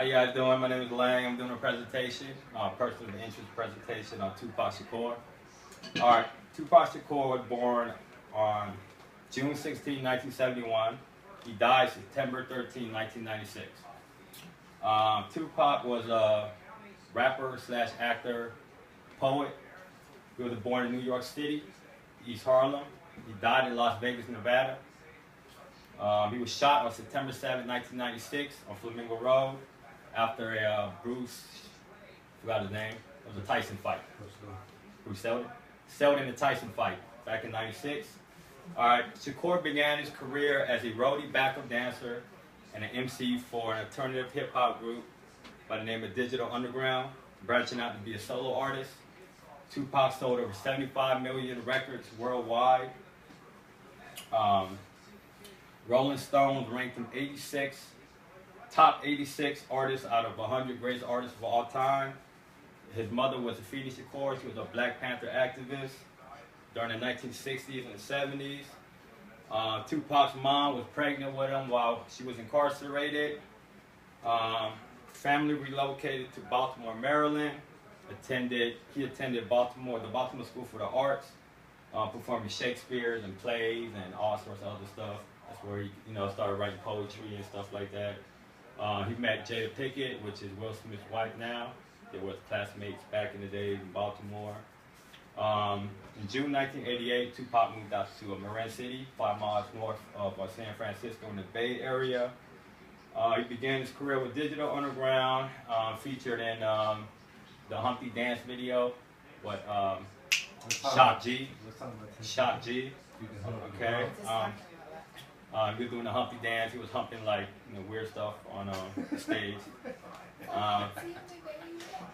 How you guys doing? My name is Lang. I'm doing a presentation, person of interest presentation on Tupac Shakur. All right, Tupac Shakur was born on June 16, 1971. He died September 13, 1996. Tupac was a rapper slash actor, poet. He was born in New York City, East Harlem. He died in Las Vegas, Nevada. He was shot on September 7, 1996 on Flamingo Road after a forgot his name, it was a Tyson fight. Bruce Seldon? Seldon and Tyson fight back in 96. All right, Shakur began his career as a roadie backup dancer and an MC for an alternative hip hop group by the name of Digital Underground, branching out to be a solo artist. Tupac sold over 75 million records worldwide. Rolling Stones ranked him top 86 artists out of 100 greatest artists of all time. His mother was Afeni Shakur. She was a Black Panther activist during the 1960s and the 70s. Tupac's mom was pregnant with him while she was incarcerated. Family relocated to Baltimore, Maryland. He attended the Baltimore School for the Arts, performing Shakespeare's and plays and all sorts of other stuff. That's where he, started writing poetry and stuff like that. He met Jada Pinkett, which is Will Smith's wife now. They were classmates back in the day in Baltimore. In June 1988, Tupac moved out to Marin City, 5 miles north of San Francisco in the Bay Area. He began his career with Digital Underground, featured in the Humpty Dance video, Shock G. Shock G. Okay. He was doing the Humpty Dance. He was humping like weird stuff on the stage.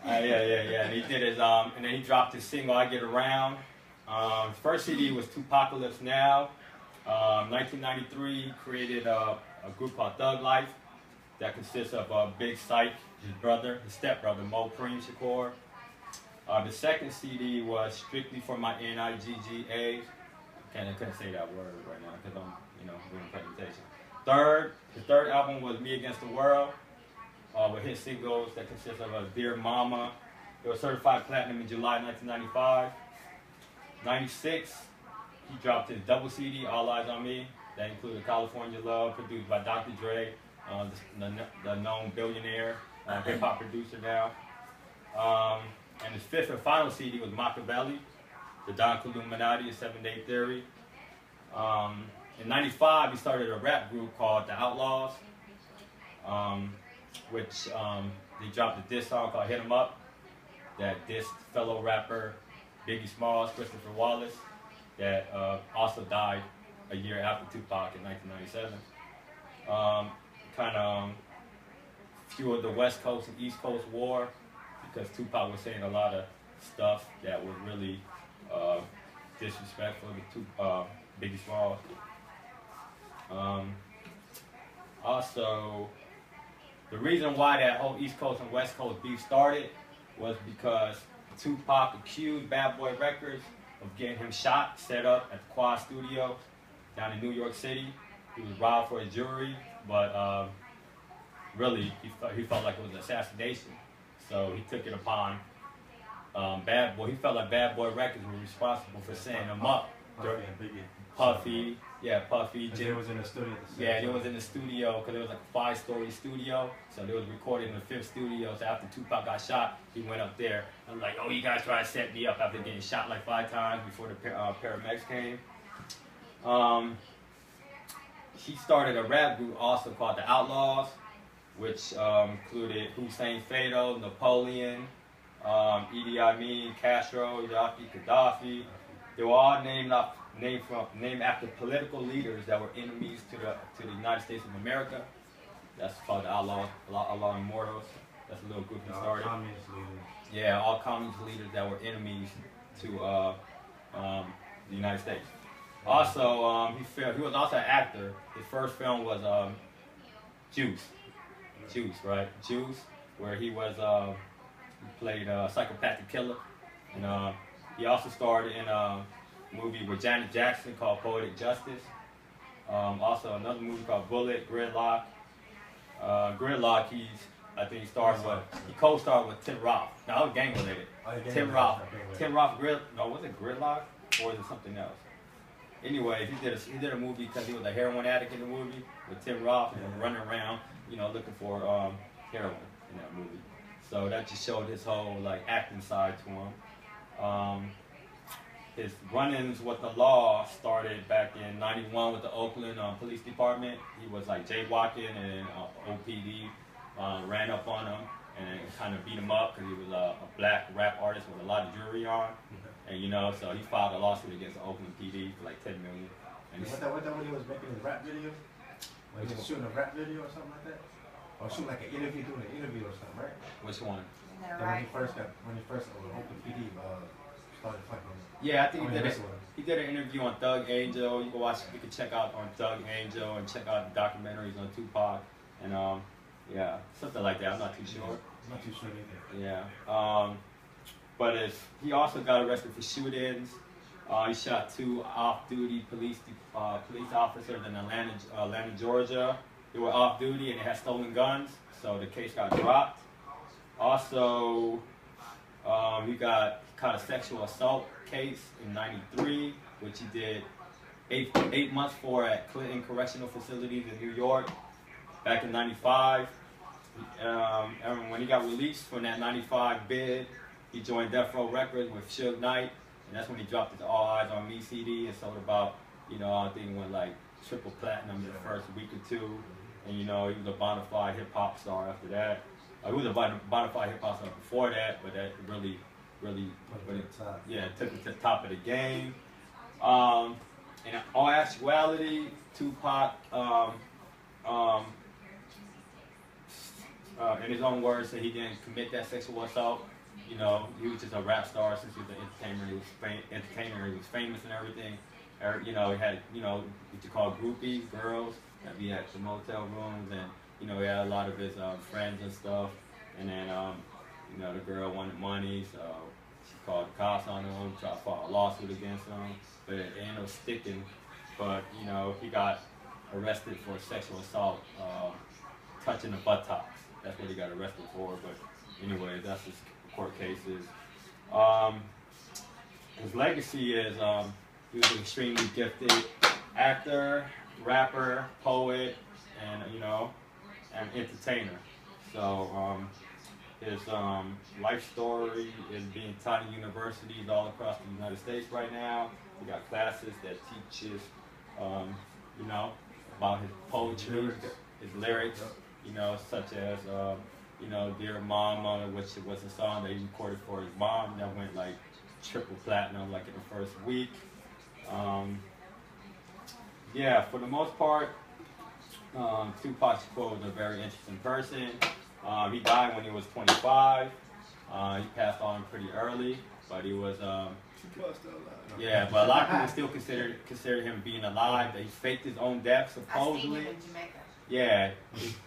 And he did his and then he dropped his single "I Get Around." His first CD was Tupacalypse Now. 1993, he created a group called Thug Life that consists of Big Syke, his stepbrother, Mo Preem Shakur. The second CD was Strictly for My Nigga. I couldn't say that word right now because I'm doing a presentation. The third album was Me Against the World, with hit singles that consist of Dear Mama. It was certified platinum in July 1995. 96, he dropped his double CD, All Eyes on Me. That included California Love, produced by Dr. Dre, the known billionaire, hip hop producer now. And his fifth and final CD was Machiavelli, The Don Illuminati, a 7-Day Theory. In 95, he started a rap group called The Outlaws, which they dropped a diss song called Hit 'Em Up that dissed fellow rapper Biggie Smalls, Christopher Wallace, that also died a year after Tupac in 1997. Kind of fueled the West Coast and East Coast war because Tupac was saying a lot of stuff that was really disrespectful to Biggie Smalls. Also, the reason why that whole East Coast and West Coast beef started was because Tupac accused Bad Boy Records of getting him shot, set up at the Quad Studio down in New York City. He was robbed for his jewelry, but really he felt like it was an assassination. So he took it upon Bad Boy. He felt like Bad Boy Records were responsible for setting him up. Puffy, They was in the studio. They was in the studio because it was like a 5-story studio. So they was recording in the 5th studio. So after Tupac got shot, he went up there. I'm like, oh, you guys try to set me up after getting shot like 5 times before the paramedics came. He started a rap group also called The Outlaws, which included Hussein Fatal, Napoleon, Idi Amin, Castro, Yaki, Gaddafi. They were all named after political leaders that were enemies to the United States of America. That's called the Outlaw Immortals. That's a little group he started. Communist leaders. Yeah, all communist leaders that were enemies to the United States. Also, he was also an actor. His first film was Juice, right? Juice, where he played a psychopathic killer, and he also starred in a movie with Janet Jackson called Poetic Justice. Also another movie called Bullet, Gridlock. Gridlock, I think he co-starred with Tim Roth. No, that was gang related. Tim Roth. Tim Roth was it Gridlock or was it something else? Anyways, he did a movie because he was a heroin addict in the movie with Tim Roth and running around, looking for heroin in that movie. So that just showed his whole like acting side to him. His run-ins with the law started back in '91 with the Oakland Police Department. He was like jaywalking and OPD ran up on him and kind of beat him up because he was a black rap artist with a lot of jewelry on. And so he filed a lawsuit against the Oakland PD for like $10 million. And what that when he was making his rap video? When he was shooting a rap video or something like that? Or shooting like doing an interview or something, right? Which one? When he first Oakland PD started fucking. Yeah, I think he did an interview on Thug Angel. You can check out on Thug Angel and check out the documentaries on Tupac and yeah, something like that. I'm not too sure. I'm not too sure either. Yeah. But he also got arrested for shootings. He shot 2 off-duty police officers in Atlanta, Georgia. They were off-duty and they had stolen guns, so the case got dropped. Also, he caught a sexual assault case in '93, which he did 8 months for at Clinton Correctional Facilities in New York. Back in '95, and when he got released from that '95 bid, he joined Death Row Records with Suge Knight, and that's when he dropped his All Eyes on Me CD and sold about, I think it went like triple platinum in the first week or two, and he was a bona fide hip hop star after that. He was a bona fide hip hop star before that, but that really took it to the top of the game. In all actuality, Tupac, in his own words, said he didn't commit that sexual assault. He was just a rap star since he was an entertainer. He was famous and everything. He had, what you call groupies, girls that be at the motel rooms, and he had a lot of his friends and stuff. And then, the girl wanted money, so she called the cops on him, tried to file a lawsuit against him, but it ended up sticking. But he got arrested for sexual assault, touching the buttocks. That's what he got arrested for. But anyway, that's his court cases. His legacy is he was an extremely gifted actor, rapper, poet, and an entertainer. So his life story is being taught in universities all across the United States right now. We got classes that teaches about his poetry, his lyrics, such as Dear Mama, which was a song that he recorded for his mom that went like triple platinum like in the first week. Yeah, for the most part, Tupac Shakur was a very interesting person. He died when he was 25. He passed on pretty early, but he was yeah, but a lot of people still consider him being alive. That he faked his own death supposedly. I seen him in Jamaica. Yeah,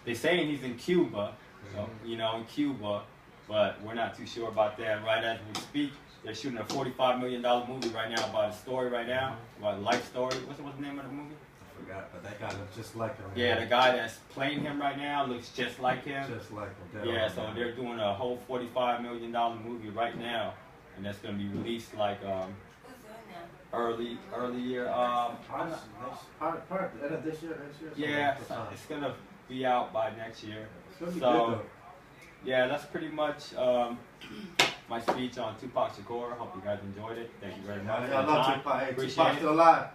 they're saying he's in Cuba, so, in Cuba, but we're not too sure about that. Right as we speak, they're shooting a $45 million movie right now about a story right now, about a life story. What's the name of the movie? I forgot, but that guy looks just like him. Yeah, the guy that's playing him right now looks just like him. Just like him. Yeah, so they're doing a whole $45 million movie right now, and that's going to be released like early year. Part the end of this year, next year. Yeah, it's going to be out by next year. It's gonna be So, good though. yeah, that's pretty much my speech on Tupac Shakur. Hope you guys enjoyed it. Thank you very much. I love Tupac. Hey, Appreciate Tupac's it. still alive.